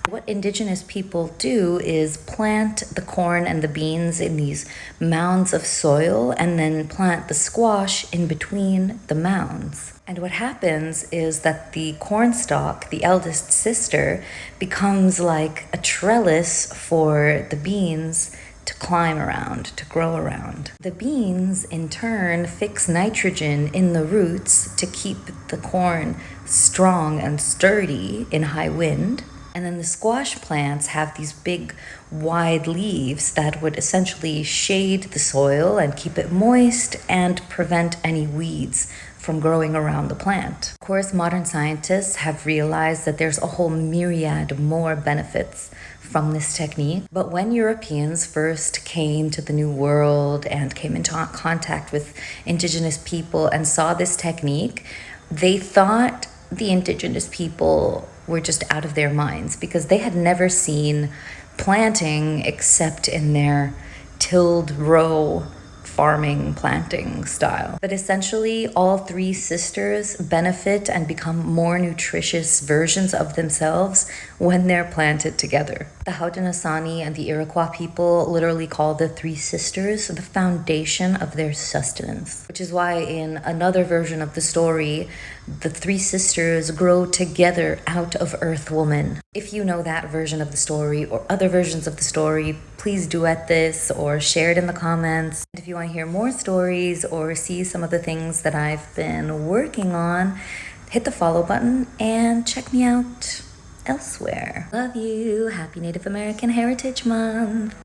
What indigenous people do is plant the corn and the beans in these mounds of soil and then plant the squash in between the mounds. And what happens is that the corn stalk, the eldest sister, becomes like a trellis for the beans to climb around, to grow around. The beans, in turn, fix nitrogen in the roots to keep the corn strong and sturdy in high wind. And then the squash plants have these big, wide leaves that would essentially shade the soil and keep it moist and prevent any weeds from growing around the plant. Of course, modern scientists have realized that there's a whole myriad more benefits from this technique. But when Europeans first came to the New World and came into contact with indigenous people and saw this technique, they thought the indigenous people were just out of their minds because they had never seen planting except in their tilled row farming planting style. But essentially, all three sisters benefit and become more nutritious versions of themselves when they're planted together. The Haudenosaunee and the Iroquois people literally call the three sisters the foundation of their sustenance, which is why in another version of the story, the three sisters grow together out of Earth Woman. If you know that version of the story or other versions of the story, please duet this or share it in the comments. And if you want to hear more stories or see some of the things that I've been working on, hit the follow button and check me out elsewhere. Love you. Happy Native American Heritage Month.